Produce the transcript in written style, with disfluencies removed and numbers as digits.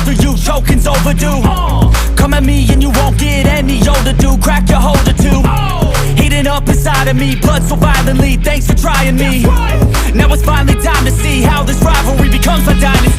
after you, choking's overdue. Come at me and you won't get any older, dude. Crack your holder too. Heating up inside of me, blood so violently. Thanks for trying me. Now it's finally time to see how this rivalry becomes a dynasty.